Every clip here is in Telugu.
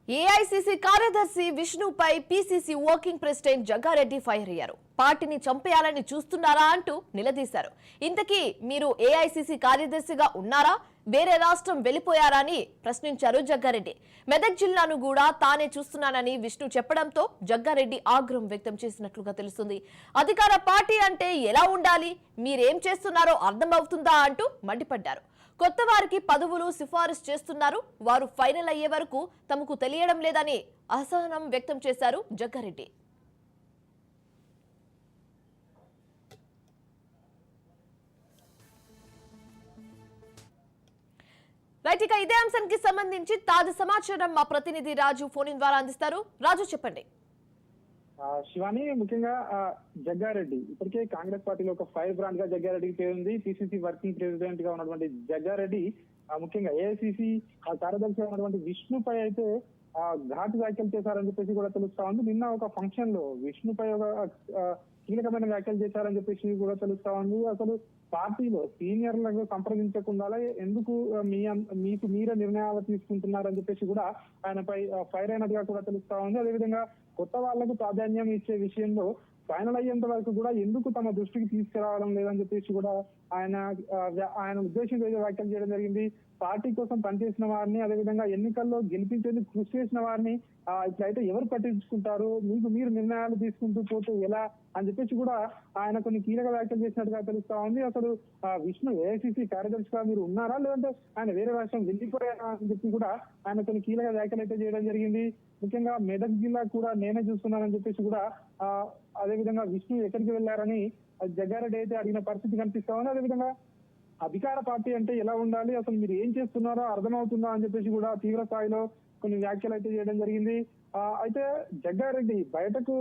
ఏఐసీసీ కార్యదర్శి విష్ణుపై PCC working president Jagga Reddy fire అయ్యారు. పార్టీని చంపేయాలని చూస్తున్నారా అంటూ నిలదీశారు. ఇంతకీ మీరు ఏఐసీసీ కార్యదర్శిగా ఉన్నారా, వేరే రాష్ట్రం వెళ్లిపోయారా అని ప్రశ్నించారు జగ్గారెడ్డి. మెదక్ జిల్లాను కూడా తానే చూస్తున్నానని విష్ణు చెప్పడంతో జగ్గారెడ్డి ఆగ్రహం వ్యక్తం చేసినట్లుగా తెలుస్తుంది. అధికార పార్టీ అంటే ఎలా ఉండాలి, మీరేం చేస్తున్నారో అర్థమవుతుందా అంటూ మండిపడ్డారు. కొత్త వారికి పదవులు సిఫారసు చేస్తున్నారు, వారు ఫైనల్ అయ్యే వరకు తమకు తెలియడం లేదని అసహనం వ్యక్తం చేశారు జగ్గారెడ్డి. రైట్, ఇక ఇదే అంశానికి సంబంధించి తాజా సమాచారం మా ప్రతినిధి రాజు ఫోన్ ద్వారా అందిస్తారు. రాజు, చెప్పండి. శివాని, ముఖ్యంగా జగ్గారెడ్డి ఇప్పటికే కాంగ్రెస్ పార్టీలో ఒక ఫైర్ బ్రాండ్ గా జగ్గారెడ్డికి పేరుంది. పిసిసి వర్కింగ్ ప్రెసిడెంట్ గా ఉన్నటువంటి జగ్గారెడ్డి ముఖ్యంగా ఏఐసిసి కార్యదర్శిగా ఉన్నటువంటి విష్ణుపై అయితే ఘాటు వ్యాఖ్యలు చేశారని చెప్పేసి కూడా తెలుస్తా ఉంది. నిన్న ఒక ఫంక్షన్ లో విష్ణుపై ఒక కీలకమైన వ్యాఖ్యలు చేశారని చెప్పేసి కూడా తెలుస్తా ఉంది. అసలు పార్టీలో సీనియర్లకు సంప్రదించకుండా ఎందుకు మీకు మీరే నిర్ణయాలు తీసుకుంటున్నారని చెప్పేసి కూడా ఆయనపై ఫైర్ అయినట్టుగా కూడా తెలుస్తా ఉంది. అదేవిధంగా కొత్త వాళ్లకు ప్రాధాన్యం ఇచ్చే విషయంలో ఫైనల్ అయ్యేంత వరకు కూడా ఎందుకు తమ దృష్టికి తీసుకురావడం లేదని చెప్పేసి కూడా ఆయన ఉద్దేశంతో వ్యాఖ్యలు చేయడం జరిగింది. పార్టీ కోసం పనిచేసిన వారిని, అదేవిధంగా ఎన్నికల్లో గెలిపించేందుకు కృషి చేసిన వారిని ఇట్లయితే ఎవరు పట్టించుకుంటారు, మీకు మీరు నిర్ణయాలు తీసుకుంటూ పోతే ఎలా అని చెప్పేసి కూడా ఆయన కొన్ని కీలక వ్యాఖ్యలు చేసినట్టుగా తెలుస్తా ఉంది. అసలు విష్ణు ఏఐసిసి కార్యదర్శిగా మీరు ఉన్నారా, లేదంటే ఆయన వేరే రాష్ట్రం వెళ్ళిపోయారా అని చెప్పి కూడా ఆయన కొన్ని కీలక వ్యాఖ్యలు అయితే చేయడం జరిగింది. ముఖ్యంగా మెదక్ జిల్లా కూడా నేనే చూస్తున్నానని చెప్పేసి కూడా అదేవిధంగా విష్ణు ఎక్కడికి వెళ్లారని జగ్గారెడ్డి అయితే అడిగిన పరిస్థితి కనిపిస్తా ఉంది. అదేవిధంగా అధికార పార్టీ అంటే ఎలా ఉండాలి, అసలు మీరు ఏం చేస్తున్నారో అర్థమవుతుందా అని చెప్పేసి కూడా తీవ్ర స్థాయిలో కొన్ని వ్యాఖ్యలు అయితే చేయడం జరిగింది. అయితే జగ్గారెడ్డి బయటకు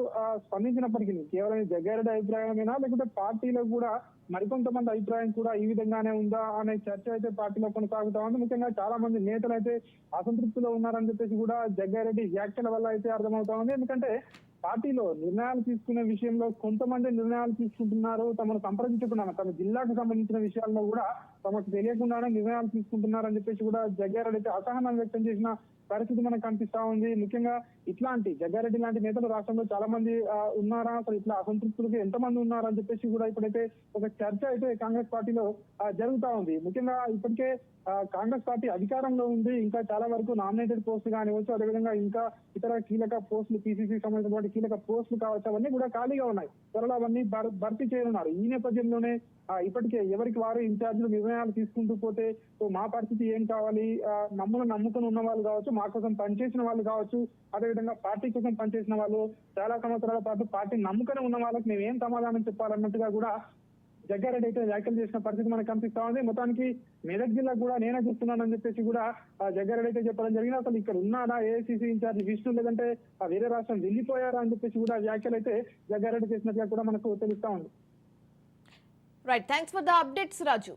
స్పందించినప్పటికీ కేవలం జగ్గారెడ్డి అభిప్రాయమేనా, లేకుంటే పార్టీలో కూడా మరికొంతమంది అభిప్రాయం కూడా ఈ విధంగానే ఉందా అనే చర్చ అయితే పార్టీలో కొనసాగుతా ఉంది. ముఖ్యంగా చాలా మంది నేతలు అయితే అసంతృప్తిలో ఉన్నారని చెప్పేసి కూడా జగ్గారెడ్డి వ్యాఖ్యల వల్ల అయితే అర్థమవుతా ఉంది. ఎందుకంటే పార్టీలో నిర్ణయాలు తీసుకునే విషయంలో కొంతమంది నిర్ణయాలు తీసుకుంటున్నారు, తమను సంప్రదించకుండా తమ జిల్లాకు సంబంధించిన విషయాల్లో కూడా తమకు తెలియకుండానే నిర్ణయాలు తీసుకుంటున్నారని చెప్పేసి కూడా జగ్గారెడ్డి అయితే అసహనం వ్యక్తం చేసిన పరిస్థితి మనకు కనిపిస్తా ఉంది. ముఖ్యంగా ఇట్లాంటి జగ్గారెడ్డి లాంటి నేతలు రాష్ట్రంలో చాలా మంది ఉన్నారా, అసలు ఇట్లా అసంతృప్తులకు ఎంతమంది ఉన్నారా అని చెప్పేసి కూడా ఇప్పుడైతే ఒక చర్చ అయితే కాంగ్రెస్ పార్టీలో జరుగుతా ఉంది. ముఖ్యంగా ఇప్పటికే కాంగ్రెస్ పార్టీ అధికారంలో ఉంది, ఇంకా చాలా వరకు నామినేటెడ్ పోస్టులు కానివచ్చు, అదేవిధంగా ఇంకా ఇతర కీలక పోస్టులు పిసిసి సంబంధించినటువంటి కీలక పోస్టులు కావచ్చు, అవన్నీ కూడా ఖాళీగా ఉన్నాయి. త్వరలో అవన్నీ భర్తీ చేయనున్నారు. ఈ నేపథ్యంలోనే ఇప్పటికే ఎవరికి వారు ఇన్ఛార్జీలు నిర్ణయాలు తీసుకుంటూ పోతే మా పరిస్థితి ఏం కావాలి, మమ్మల్ని నమ్ముకుని ఉన్న వాళ్ళు కావచ్చు, మా కోసం పనిచేసిన వాళ్ళు కావచ్చు, అదేవిధంగా పార్టీ కోసం పనిచేసిన వాళ్ళు, చాలా సంవత్సరాల పాటు పార్టీ నమ్ముకుని ఉన్న వాళ్ళకి మేము ఏం సమాధానం చెప్పాలన్నట్టుగా కూడా జగ్గారెడ్డి అయితే వ్యాఖ్యలు చేసిన పరిస్థితి మనకు కనిపిస్తా ఉంది. మొత్తానికి మెదక్ జిల్లా కూడా నేనే చూస్తున్నానని చెప్పేసి కూడా జగ్గారెడ్డి అయితే చెప్పడం జరిగింది. అసలు ఇక్కడ ఉన్నాడా ఏఐసిసి ఇన్ఛార్జ్ విష్ణు, లేదంటే వేరే రాష్ట్రం వెళ్ళిపోయారా అని చెప్పేసి కూడా వ్యాఖ్యలు అయితే జగ్గారెడ్డి చేసినట్టుగా కూడా మనకు తెలుస్తా ఉంది. Right, thanks for the updates Raju.